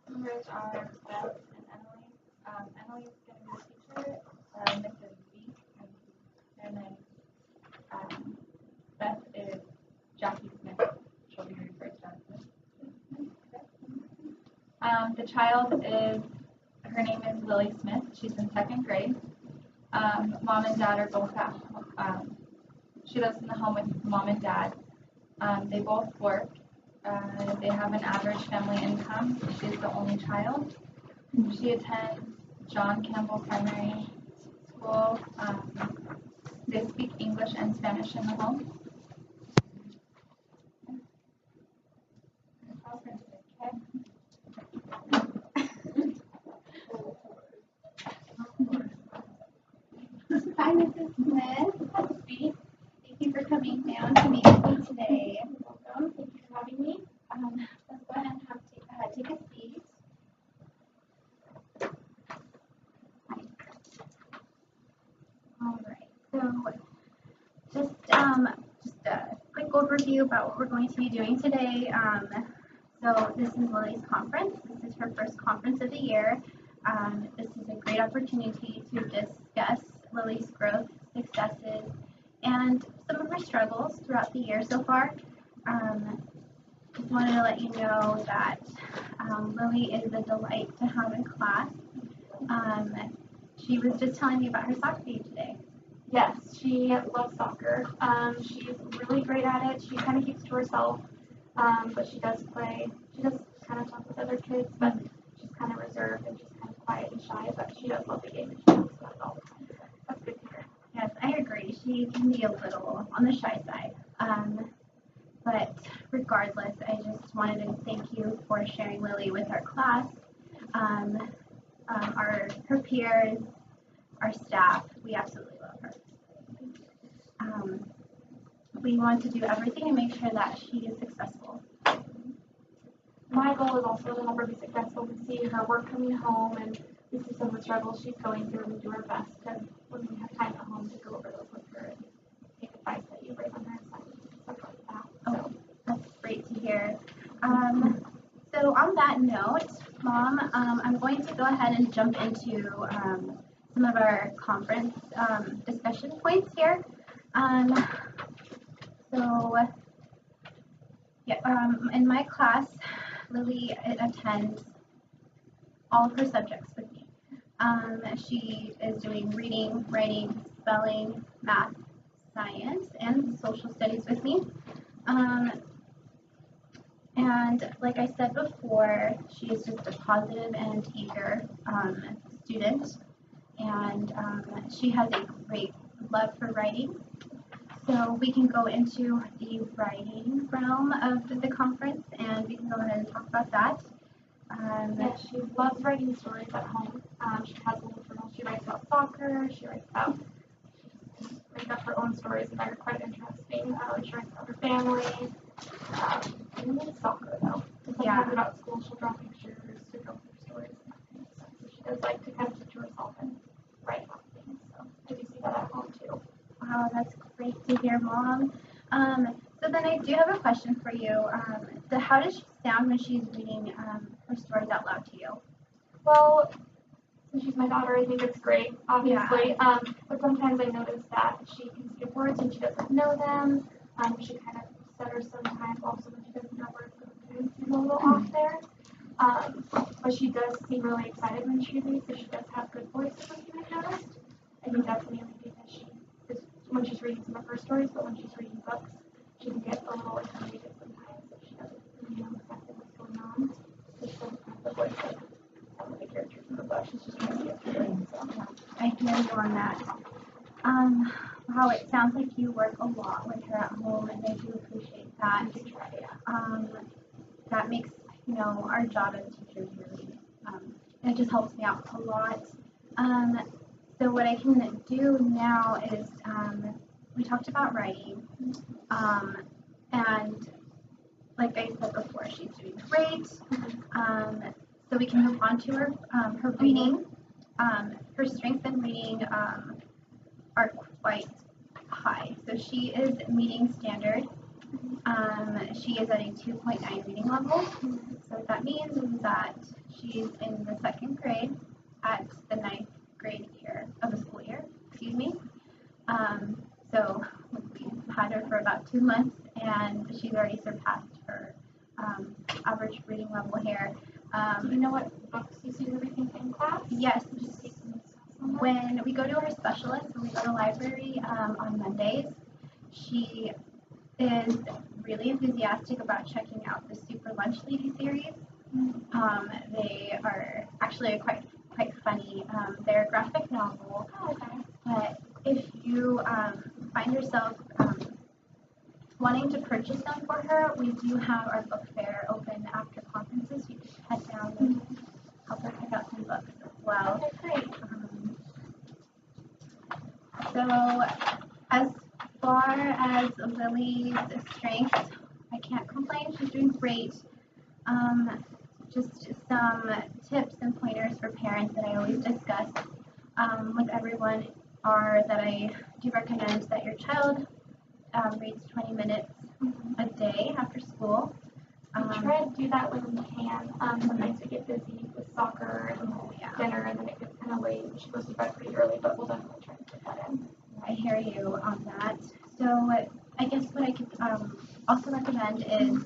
Members are Beth and Emily. Emily's going to be the teacher, Mrs. B, and then um, Beth is Jackie Smith. She'll be referred to as Miss Smith. The child is, her name is Lily Smith. She's in second grade. Mom and dad are both at home. She lives in the home with mom and dad. They both work. They have an average family income. She's the only child. She attends John Campbell Primary School. They speak English and Spanish in the home. Hi, Mrs. Smith. Thank you for coming down to meet with me today. Welcome. Thank you for having me. Let's go ahead and take a seat. All right. So, just a quick overview about what we're going to be doing today. So this is Lily's conference. This is her first conference of the year. This is a great opportunity to discuss Lily's growth, successes, and some of her struggles throughout the year so far. Just wanted to let you know that Lily is a delight to have in class. She was just telling me about her soccer game today. Yes, she loves soccer. She's really great at it. She kind of keeps to herself, but she does play. She does kind of talk with other kids, but she's kind of reserved and she's kind of quiet and shy. But she does love the game and she talks about it all the time. So that's good to hear. Yes, I agree. She can be a little on the shy side. But regardless, I just wanted to thank you for sharing Lily with our class, her peers, our staff. We absolutely love her. We want to do everything to make sure that she is successful. My goal is also to help her be successful. We see her work coming home and we see some of the struggles she's going through and we do our best to, when we have time at home, to go over those with her and take advice that you bring on her assignments and stuff like that. So that's great to hear. So on that note, Mom, I'm going to go ahead and jump into some of our conference discussion points here. In my class, Lily attends all of her subjects with me. She is doing reading, writing, spelling, math, science, and social studies with me. And like I said before, she is just a positive and eager student, and she has a great love for writing. So we can go into the writing realm of the conference, and we can go ahead and talk about that. Yes, she loves writing stories at home. She has a little journal. She writes about soccer. She writes up her own stories that are quite interesting. She writes about her family. Mainly soccer though. And sometimes about school, she'll draw pictures to go through stories and that kind of stuff. So she does like to kind of sit to herself and write about things. So I do see that at home too. Wow, that's great to hear, Mom. So then I do have a question for you. How does she sound when she's reading her stories out loud to you? Well, since she's my daughter, I think it's great, obviously. Yeah. But sometimes I notice that she can skip words and she doesn't know them. She kind of stutters sometimes also when she doesn't know words, so it seems a little off there. But she does seem really excited when she reads, so she does have good voice, if you have noticed. I think that's mainly because she is when she's reading some of her stories, but when she's reading books, she can get a little intimidated sometimes if she doesn't really know exactly what's going on. So she doesn't have the voice of some of the characters in the book. She's just trying to get through it. So I hear you on that. Wow, it sounds like you work a lot with her at home, and I do appreciate that. That makes, our job as teachers really, it just helps me out a lot. So what I can do now is, we talked about writing, and like I said before, she's doing great. So we can move on to her reading. Her strengths in reading are quite high. So she is meeting standard. She is at a 2.9 reading level. So what that means is that She's in the second grade at the ninth grade year of the school year, excuse me. So we've had her for about 2 months, and she's already surpassed her average reading level here. Do you know what books you see her reading in class? Yes, Just take some notes on that. when we go to our specialist, when we go to the library on Mondays, she is really enthusiastic about checking out the Super Lunch Lady series. They are actually quite funny. They're a graphic novel, Oh, okay. but if you find yourself wanting to purchase them for her, we do have our book fair open after conferences. You can head down and help her pick out some books as well. Okay, great. So as far as Lily's strengths, I can't complain. She's doing great. Just some tips and pointers for parents that I always discuss with everyone are that I do recommend that your child reads 20 minutes a day after school. We try to do that when we can. Sometimes we get busy with soccer and dinner, and then it gets kind of late. She goes to bed pretty early, but we'll definitely try to fit that in. I hear you on that. So I guess what I could also recommend is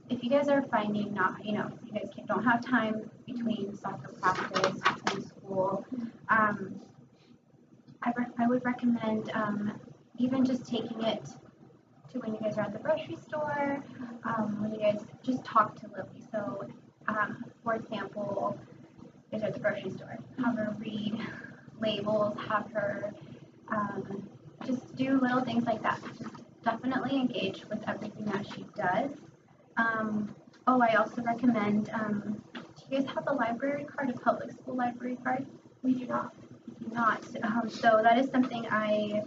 if you guys are finding you guys don't have time between soccer practice, between school, I would recommend even just taking it to when you guys are at the grocery store, when you guys just talk to Lily. So, for example, you guys are at the grocery store, have her read labels, have her just do little things like that. Just definitely engage with everything that she does. I also recommend, do you guys have a library card, a public school library card? We do not. You do not. So that is something I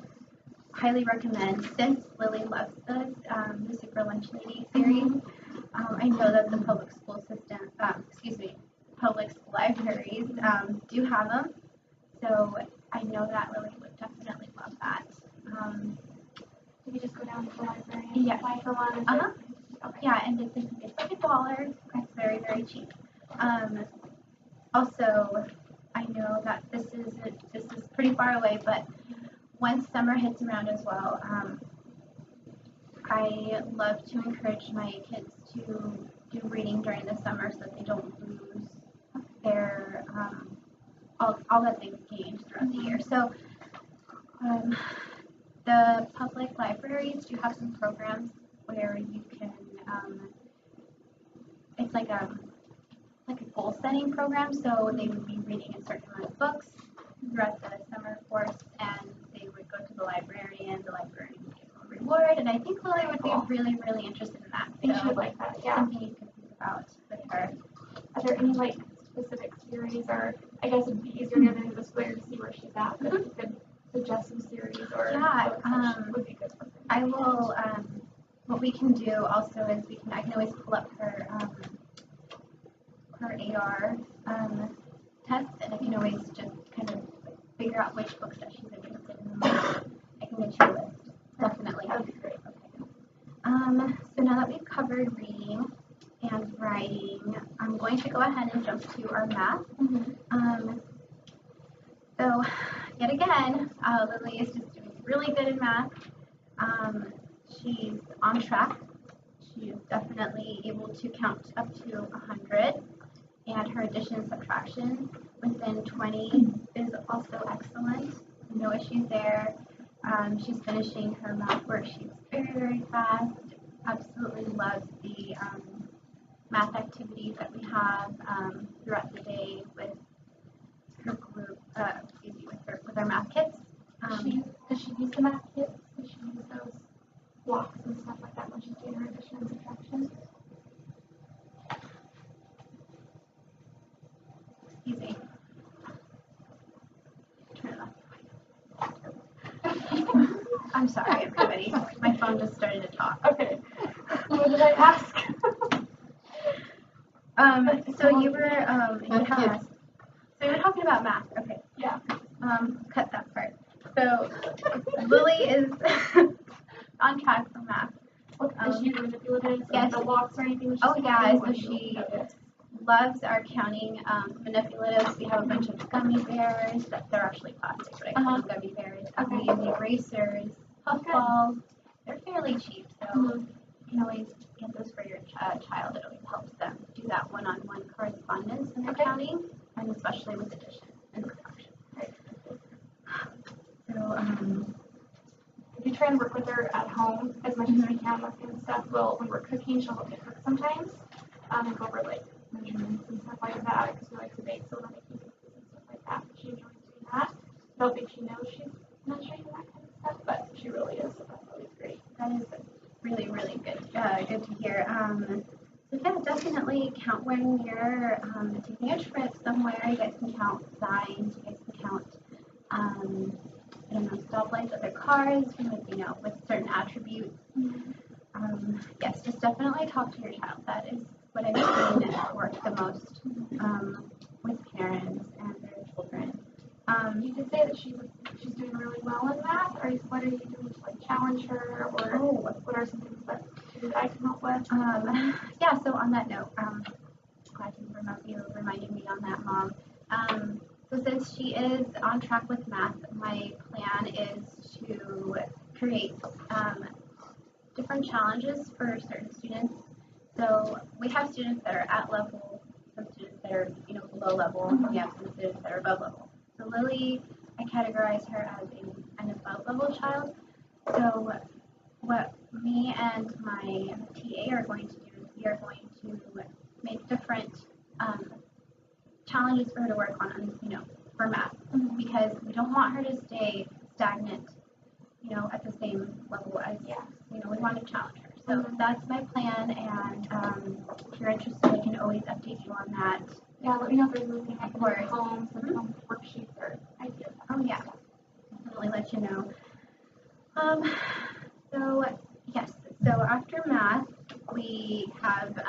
highly recommend since Lily loves the Super Lunch Lady series. I know that the public school public school libraries do have them. So I know that Lily would definitely love that. Did you just go down to the library and Yeah. apply for one? Okay. Yeah, and it's like $1. It's very, very cheap. Also, I know that this is pretty far away, but once summer hits around as well, I love to encourage my kids to do reading during the summer so that they don't lose their all that they've gained throughout the year. So the public libraries do have some programs where you can it's like a goal setting program. So they would be reading a certain amount of books throughout the summer course, and they would go to the librarian would give them a reward, and I think Lily would be really, really interested in that. I think she would like that, yeah. Something you could think about with her. Are there any specific series, or I guess it'd be easier near the end of the school year to see where she's at, but if you could suggest some series or books that would be good for her. I will, what we can do also is I can always pull up her AR test, and I can always just kind of figure out which books that she's interested in. I can get you a list. Definitely. That would be great. Okay. So now that we've covered reading and writing, I'm going to go ahead and jump to our math. So yet again, Lily is just doing really good in math. She's on track. She is definitely able to count up to 100. And her addition and subtraction within 20 is also excellent. No issues there. She's finishing her math worksheets very, very fast. Absolutely loves the math activities that we have throughout the day with her group, with our math kits. Does she use the math kits? Does she use those blocks and stuff like that when she's doing her addition and subtraction? Excuse me. Turn it off. I'm sorry, everybody. My phone just started to talk. Okay. What did I ask? So you were So you were talking about math. Okay. Yeah. Cut that part. So Lily is on track for math. Is she manipulative? Yes. The blocks or anything? Oh yeah, so she loves our counting manipulatives. We have a bunch of gummy bears. They're actually plastic, but I call them gummy bears. Okay. We have the erasers, puffballs. They're fairly cheap, so you can always get those for your child. It always helps them do that one-on-one correspondence when they're counting, and especially with addition and subtraction. So, We try and work with her at home as much as we can with and stuff. When we're cooking, she'll help me cook sometimes, and go over like measurements and stuff like that, because we like to bake, so we're making cookies and stuff like that. She enjoys doing that. I don't think she knows she's measuring that kind of stuff, but she really is, so that's always great. that is really, really good. Good to hear. So yeah, definitely count when you're taking a trip somewhere. You guys can count signs. You guys can count, I don't know, stoplights, other cars, with certain attributes. Yes, just definitely talk to your child. That is what I've seen work the most with parents and their children. You did say that she's doing really well in math, or what are you doing to like challenge her, or what are some things that I can help with? Yeah, so on that note, glad you reminded me on that, Mom. So since she is on track with math, my plan is to create different challenges for certain students. So we have students that are at level, some students that are below level, and we have some students that are above level. So Lily, I categorize her as an above level child. So what me and my TA are going to do is we are going to make different challenges for her to work on, for math, because we don't want her to stay stagnant, at the same level as, we want to challenge her. So that's my plan, and if you're interested, I can always update you on that. Yeah, let me know if there's anything I can do Or at home, some home worksheets or ideas. Oh yeah, definitely let you know. So yes, so after math, we have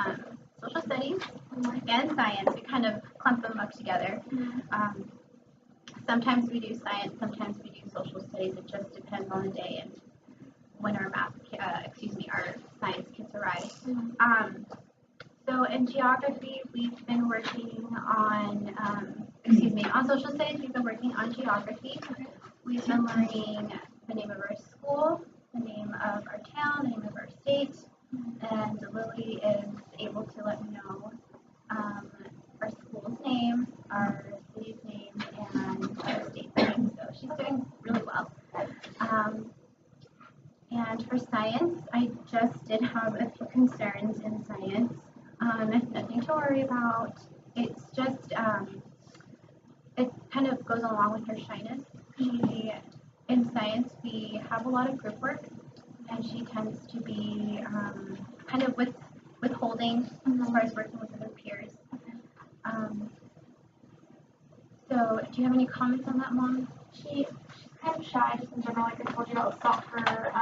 social studies and science. We kind of clump them up together. Sometimes we do science, sometimes we do social studies. It just depends on the day and when our our science kids arrive. So in geography, we've been working on, on social studies, we've been working on geography. We've been learning the name of our school, the name of our town, the name of our state, and Lily is able to let me know our school's name, our city's name, and our state's name. So she's doing really well. And for science, I just did have a few concerns in science. Nothing to worry about. It's just, it kind of goes along with her shyness. In science, we have a lot of group work, and she tends to be kind of withholding as far as working with other peers. So, do you have any comments on that, Mom? She's kind of shy, just in general, like I told you about soccer.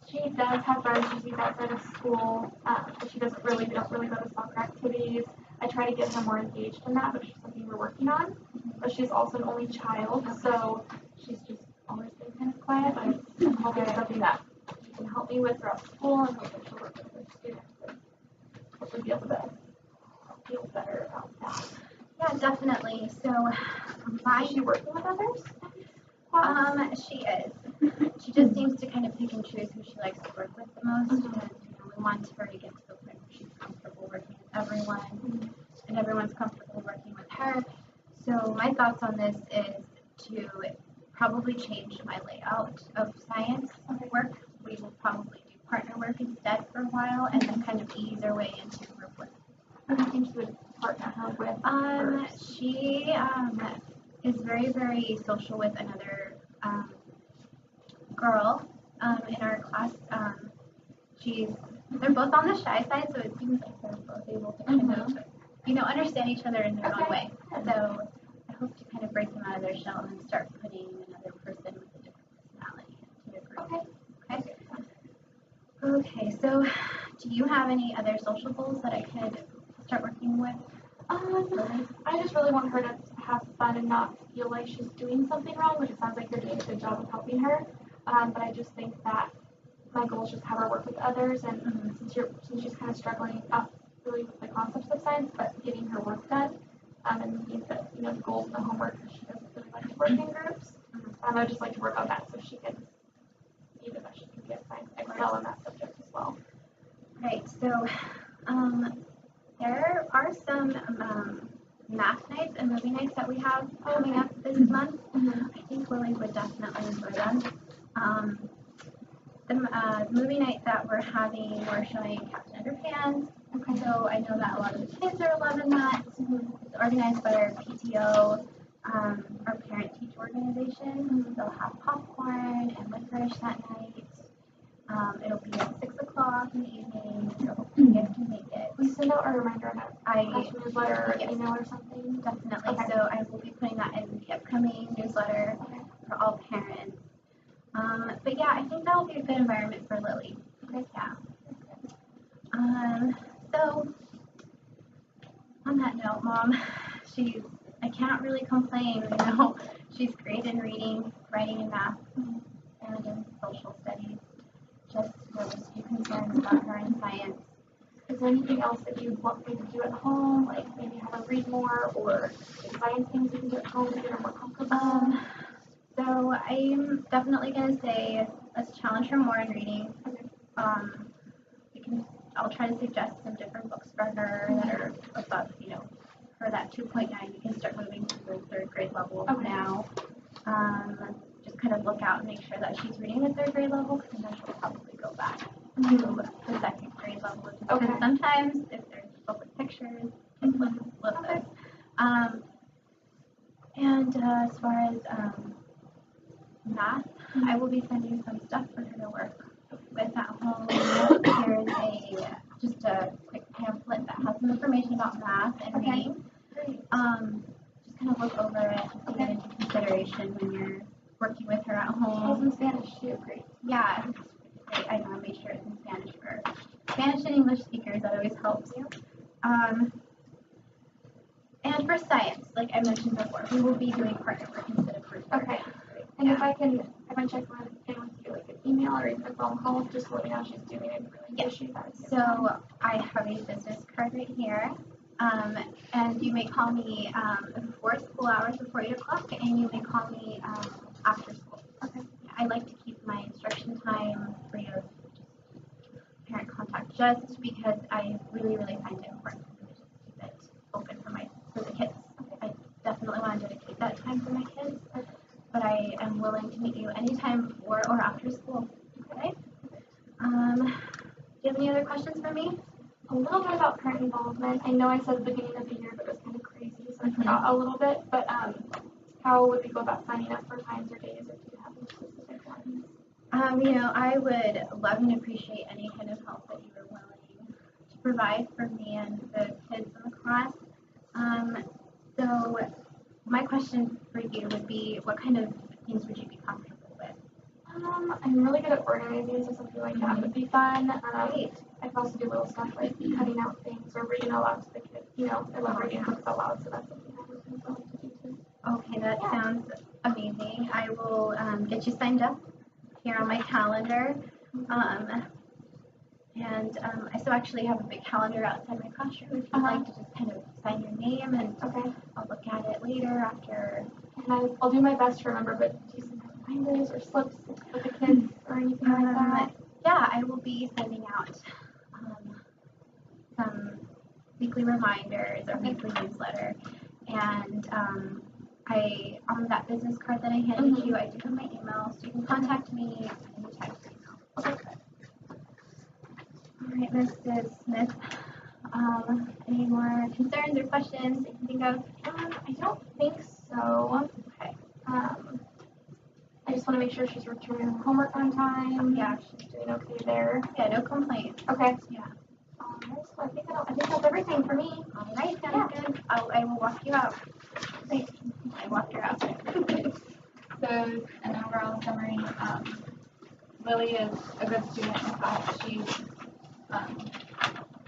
She does have friends she sees outside of school, but we don't really go to soccer activities. I try to get her more engaged in that, but it's something we're working on. But she's also an only child, so she's just always been kind of quiet, but I'm hoping it's something that she can help me with throughout school, and hopefully she'll work with her students and hopefully be able to feel better about that. Yeah, definitely. So, Is she working with others? She is. She just seems to kind of pick and choose who she likes to work with the most, and we want her to get to the point where she's comfortable working with everyone, and everyone's comfortable working with her. So my thoughts on this is to probably change my layout of science work. We will probably do partner work instead for a while, and then kind of ease our way into group work. Who do you think she would partner her with? She is very, very social with another girl in our class. They're both on the shy side, so it seems like they're both able to kind of, understand each other in their own way. So I hope to kind of break them out of their shell and start putting another person with a different personality into the group. Okay. Okay. So, do you have any other social goals that I could start working with? I just really want her to have fun and not feel like she's doing something wrong, which it sounds like you're doing a good job of helping her. But I just think that my goal is just have her work with others, and since she's kind of struggling up really the concepts of science, but getting her work done. And means that, the goals and the homework, she doesn't really like to work in groups. I would just like to work on that so she can see that she can get science, excel in that subject as well. Right, so there are some math nights and movie nights that we have coming up this month. I think Lily would definitely enjoy them. The movie night that we're having, we're showing Captain Underpants. Okay. So I know that a lot of the kids are loving that. It's organized by our PTO, our parent-teacher organization. They'll have popcorn and licorice that night. It'll be at 6 o'clock in the evening, so you guys can make it. We send out a reminder on our newsletter or email or something? Definitely. Okay. So I will be putting that in the upcoming newsletter for all parents. But yeah, I think that'll be a good environment for Lily. Okay. Yeah. So on that note, Mom, I can't really complain, she's great in reading, writing, and math, and in social studies. Just there's a few concerns about her in science. Is there anything else that you'd want me to do at home, like maybe have her read more, or science things you can do at home to get her more comfortable? So I'm definitely going to say let's challenge her more in reading. I'll try to suggest some different books for her that are above, for that 2.9. You can start moving to the third grade level now. Just kind of look out and make sure that she's reading the third grade level, and then she'll probably go back to the second grade level. Because sometimes if there's a book with pictures, kids love those. And as far as math, I will be sending some stuff for her to work with at home. Here's just a quick pamphlet that has some information about math and reading. Just kind of look over it and take it into consideration when you're working with her at home. It's in Spanish too, great. Yeah, it's great. I know, I made sure it's in Spanish for Spanish and English speakers. That always helps. And for science, like I mentioned before, we will be doing partner work instead of group work. Okay. And if I can check on anyone to do like an email or even a phone call, just to let me know she's doing it. So I have a business card right here. And you may call me before school hours, before 8 o'clock, and you may call me after school. Okay. I like to keep my instruction time free of just parent contact, just because I really, really find it important for me to keep it open for the kids. Okay. I definitely want to dedicate that time for my kids, but I am willing to meet you anytime before or after school. Okay? Do you have any other questions for me? A little bit about parent involvement. I know I said at the beginning of the year, but it was kind of crazy, so I forgot a little bit. But how would we go about signing up for times or days if you have any specific ones? I would love and appreciate any kind of help that you are willing to provide for me and the kids in the class. So my question for you would be, what kind of things would you be comfortable with? I'm really good at organizing, so something like that would be fun. I can also do little stuff like cutting out things or reading aloud to the kids. I love reading books out loud, so that's something I would be willing to do too. Okay, that sounds amazing. I will get you signed up here on my calendar. I actually have a big calendar outside my classroom if you'd like to just kind of sign your name, and I'll look at it later after. And I'll do my best to remember, but do you send reminders or slips with the kids or anything like that? Yeah, I will be sending out some weekly reminders or weekly newsletter, and on that business card that I handed you, I do have my email, so you can contact me anytime through email. Okay. All right, Mrs. Smith. Any more concerns or questions that you can think of? I don't think so. Okay. I just want to make sure she's returning her homework on time. Yeah, she's doing okay there. Yeah, no complaints. Okay. Yeah. Alright, so I think that's everything for me. All right, sounds good. I will walk you out. Great. I walked her out. So, an overall summary, Lily is a good student in class. She's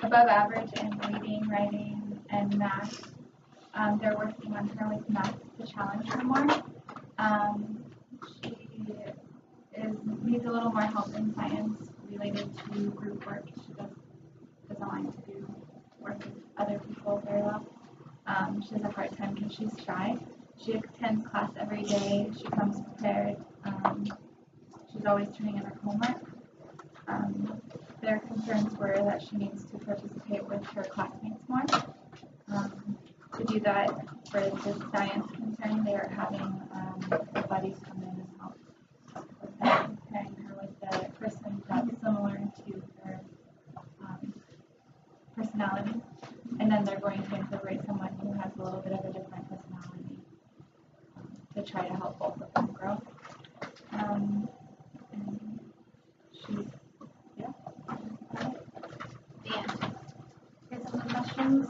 above average in reading, writing, and math. They're working on her with math to challenge her more. She needs a little more help in science related to group work. She doesn't like to do work other people very well. She has a hard time because she's shy. She attends class every day. She comes prepared. She's always turning in her homework. Their concerns were that she needs to participate with her classmates more. To do that, for the science concern, they are having the buddies come in and help with that, pairing her with the person that's similar to her personality. And then they're going to incorporate someone who has a little bit of a different personality to try to help both of them grow. And she's, yeah. Dan, you have some questions?